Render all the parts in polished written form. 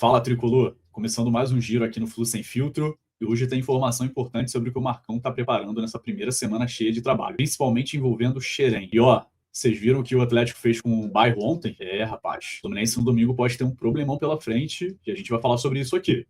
Fala, Tricolor! Começando mais um giro aqui no Flu Sem Filtro. E hoje tem informação importante sobre o que o Marcão está preparando nessa primeira semana cheia de trabalho, principalmente envolvendo o Xerém. E ó, vocês viram o que o Atlético fez com o Bairro ontem? Rapaz, o Fluminense no domingo pode ter um problemão pela frente e a gente vai falar sobre isso aqui.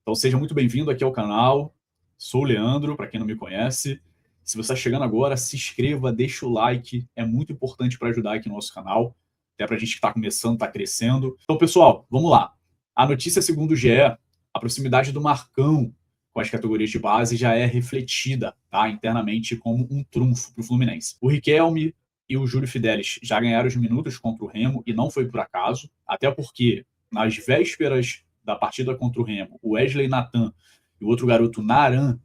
Então seja muito bem-vindo aqui ao canal. Sou o Leandro, para quem não me conhece. Se você está chegando agora, se inscreva, deixa o like, é muito importante para ajudar aqui no nosso canal, até para a gente que está começando, está crescendo. Então, pessoal, vamos lá. A notícia, segundo o GE, a proximidade do Marcão com as categorias de base já é refletida, tá, internamente como um trunfo para o Fluminense. O Riquelme e o Júlio Fidelis já ganharam os minutos contra o Remo e não foi por acaso, até porque nas vésperas da partida contra o Remo, o Wesley Natan e o outro garoto Naran,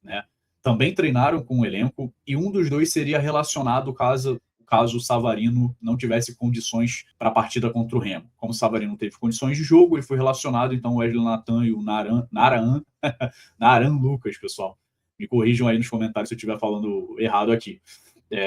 né, também treinaram com o elenco e um dos dois seria relacionado caso o Savarino não tivesse condições para a partida contra o Remo. Como o Savarino teve condições de jogo, ele foi relacionado, então o Wesley Natan e o Naran Lucas, pessoal. Me corrijam aí nos comentários se eu estiver falando errado aqui.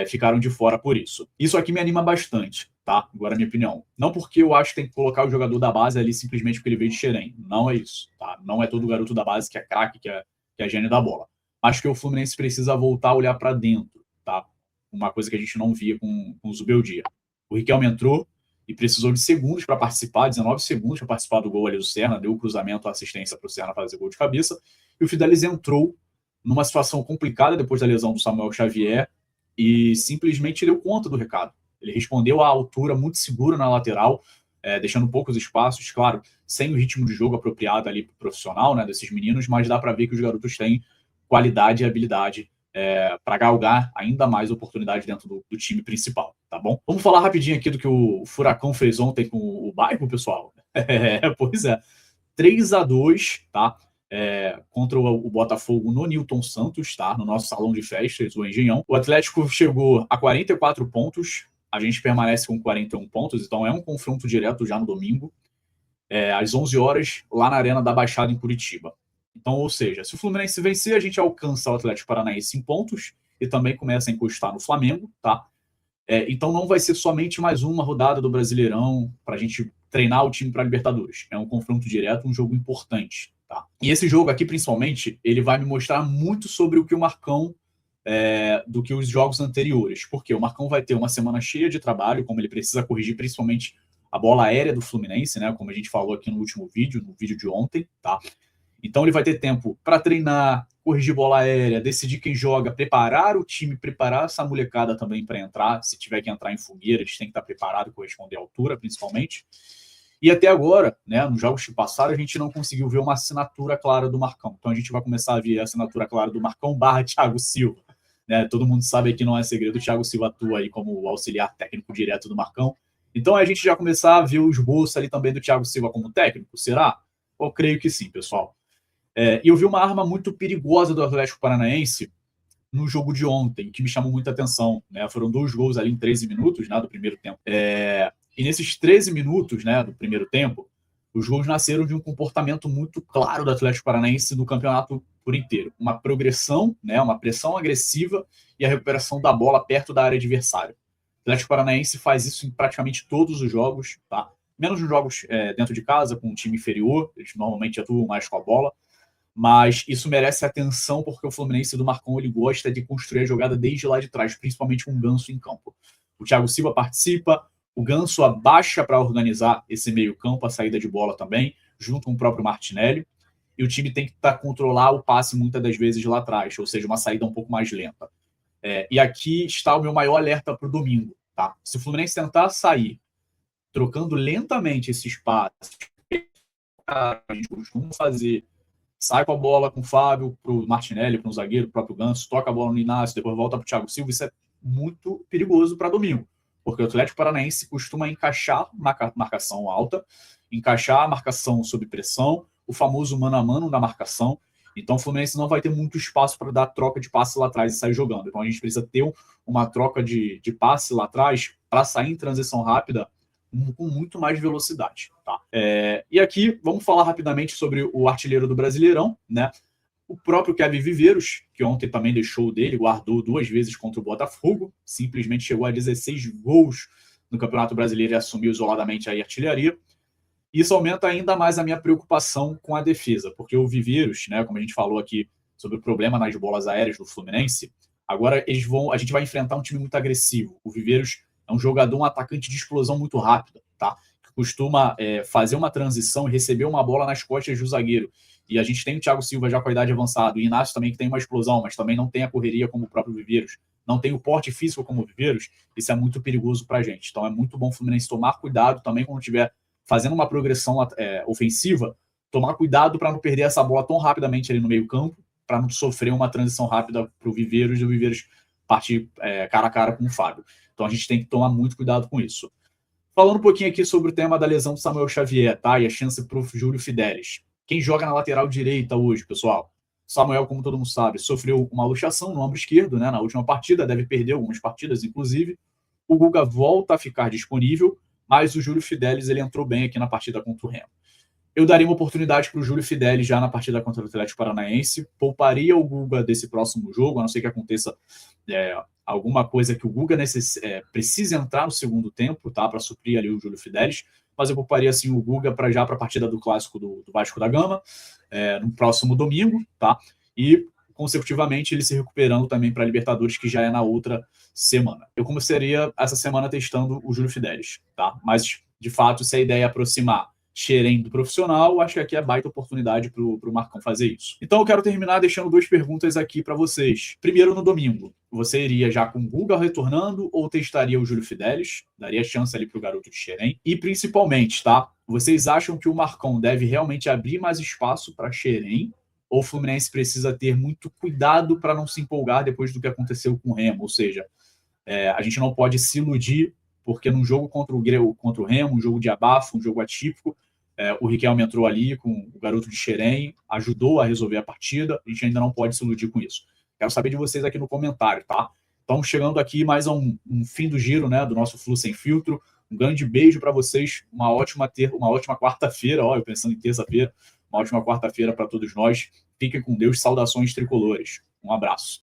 Ficaram de fora por isso. Isso aqui me anima bastante, tá? Agora a minha opinião. Não porque eu acho que tem que colocar o jogador da base ali simplesmente porque ele veio de Xerém. Não é isso, tá? Não é todo garoto da base que é craque, que é gênio da bola. Acho que o Fluminense precisa voltar a olhar para dentro, tá? Uma coisa que a gente não via com o Zubeldia. O Riquelme entrou e precisou de segundos para participar, 19 segundos para participar do gol ali do Serna, deu o cruzamento, a assistência para o Serna fazer gol de cabeça, e o Fidelis entrou numa situação complicada depois da lesão do Samuel Xavier e simplesmente deu conta do recado. Ele respondeu à altura, muito seguro na lateral, deixando poucos espaços, claro, sem o ritmo de jogo apropriado ali para o profissional, né, desses meninos, mas dá para ver que os garotos têm qualidade e habilidade para galgar ainda mais oportunidade dentro do time principal, tá bom? Vamos falar rapidinho aqui do que o Furacão fez ontem com o Bairro, pessoal? Pois é, 3-2, tá? Contra o Botafogo no Newton Santos, tá? No nosso salão de festas, o Engenhão. O Atlético chegou a 44 pontos, a gente permanece com 41 pontos, então é um confronto direto já no domingo, às 11 horas, lá na Arena da Baixada, em Curitiba. Então, ou seja, se o Fluminense vencer, a gente alcança o Atlético Paranaense em pontos e também começa a encostar no Flamengo, tá? Então não vai ser somente mais uma rodada do Brasileirão para a gente treinar o time para Libertadores. É um confronto direto, um jogo importante, tá? E esse jogo aqui, principalmente, ele vai me mostrar muito sobre o que o Marcão do que os jogos anteriores. Porque o Marcão vai ter uma semana cheia de trabalho, como ele precisa corrigir principalmente a bola aérea do Fluminense, né? Como a gente falou aqui no último vídeo, no vídeo de ontem, tá? Então ele vai ter tempo para treinar, corrigir bola aérea, decidir quem joga, preparar o time, preparar essa molecada também para entrar. Se tiver que entrar em fogueira, eles têm que estar preparados e corresponder à altura, principalmente. E até agora, né, nos jogos que passaram, a gente não conseguiu ver uma assinatura clara do Marcão. Então a gente vai começar a ver a assinatura clara do Marcão / Thiago Silva. Né? Todo mundo sabe que não é segredo, o Thiago Silva atua aí como auxiliar técnico direto do Marcão. Então a gente já começar a ver o esboço ali também do Thiago Silva como técnico, será? Eu creio que sim, pessoal. E eu vi uma arma muito perigosa do Atlético Paranaense no jogo de ontem, que me chamou muita atenção. Né? Foram 2 gols ali em 13 minutos, né, do primeiro tempo. E nesses 13 minutos, né, do primeiro tempo, os gols nasceram de um comportamento muito claro do Atlético Paranaense no campeonato por inteiro. Uma progressão, né, uma pressão agressiva e a recuperação da bola perto da área adversária. O Atlético Paranaense faz isso em praticamente todos os jogos, tá? Menos nos jogos dentro de casa, com um time inferior, eles normalmente atuam mais com a bola. Mas isso merece atenção porque o Fluminense do Marcão ele gosta de construir a jogada desde lá de trás, principalmente com o Ganso em campo. O Thiago Silva participa, o Ganso abaixa para organizar esse meio campo, a saída de bola também, junto com o próprio Martinelli, e o time tem que controlar o passe muitas das vezes lá atrás, ou seja, uma saída um pouco mais lenta. E aqui está o meu maior alerta para o domingo. Tá? Se o Fluminense tentar sair trocando lentamente esses passes, a gente costuma fazer, sai com a bola com o Fábio, para o Martinelli, para o zagueiro, o próprio Ganso, toca a bola no Inácio, depois volta para o Thiago Silva. Isso é muito perigoso para domingo, porque o Atlético Paranaense costuma encaixar marcação alta, encaixar a marcação sob pressão, o famoso mano a mano da marcação. Então o Fluminense não vai ter muito espaço para dar troca de passe lá atrás e sair jogando. Então a gente precisa ter uma troca de passe lá atrás para sair em transição rápida com muito mais velocidade. Tá? E aqui, vamos falar rapidamente sobre o artilheiro do Brasileirão, né? O próprio Kevin Viveiros, que ontem também deixou o dele, guardou 2 vezes contra o Botafogo, simplesmente chegou a 16 gols no Campeonato Brasileiro e assumiu isoladamente a artilharia. Isso aumenta ainda mais a minha preocupação com a defesa, porque o Viveiros, né, como a gente falou aqui sobre o problema nas bolas aéreas do Fluminense, agora a gente vai enfrentar um time muito agressivo. O Viveiros é um jogador, um atacante de explosão muito rápida, tá? Que costuma fazer uma transição e receber uma bola nas costas do zagueiro. E a gente tem o Thiago Silva já com a idade avançada, o Inácio também que tem uma explosão, mas também não tem a correria como o próprio Viveiros, não tem o porte físico como o Viveiros. Isso é muito perigoso para a gente. Então é muito bom o Fluminense tomar cuidado também quando tiver fazendo uma progressão ofensiva, tomar cuidado para não perder essa bola tão rapidamente ali no meio campo, para não sofrer uma transição rápida para o Viveiros e o Viveiros partir cara a cara com o Fábio. Então a gente tem que tomar muito cuidado com isso. Falando um pouquinho aqui sobre o tema da lesão do Samuel Xavier, tá? E a chance para o Júlio Fidelis. Quem joga na lateral direita hoje, pessoal? Samuel, como todo mundo sabe, sofreu uma luxação no ombro esquerdo, né? Na última partida, deve perder algumas partidas, inclusive. O Guga volta a ficar disponível, mas o Júlio Fidelis ele entrou bem aqui na partida contra o Remo. Eu daria uma oportunidade para o Júlio Fidelis já na partida contra o Atlético Paranaense, pouparia o Guga desse próximo jogo, a não ser que aconteça alguma coisa que o Guga precise entrar no segundo tempo, tá, para suprir ali o Júlio Fidelis, mas eu pouparia assim o Guga para já para a partida do clássico do Vasco da Gama, no próximo domingo, tá, e consecutivamente ele se recuperando também para a Libertadores, que já é na outra semana. Eu começaria essa semana testando o Júlio Fidelis, tá, mas de fato se a ideia é aproximar Xerém do profissional, acho que aqui é baita oportunidade para o Marcão fazer isso. Então eu quero terminar deixando duas perguntas aqui para vocês. Primeiro, no domingo, você iria já com o Guga retornando ou testaria o Júlio Fidelis? Daria chance ali para o garoto de Xerém? E principalmente, tá? Vocês acham que o Marcão deve realmente abrir mais espaço para Xerém? Ou o Fluminense precisa ter muito cuidado para não se empolgar depois do que aconteceu com o Remo? Ou seja, a gente não pode se iludir, porque num jogo contra o Remo, um jogo de abafo, um jogo atípico, o Riquelme entrou ali com o garoto de Xerém, ajudou a resolver a partida, a gente ainda não pode se iludir com isso. Quero saber de vocês aqui no comentário, tá? Então, chegando aqui mais a um fim do giro, né, do nosso Flu Sem Filtro. Um grande beijo para vocês, uma ótima quarta-feira, eu pensando em terça-feira, uma ótima quarta-feira para todos nós. Fiquem com Deus, saudações tricolores. Um abraço.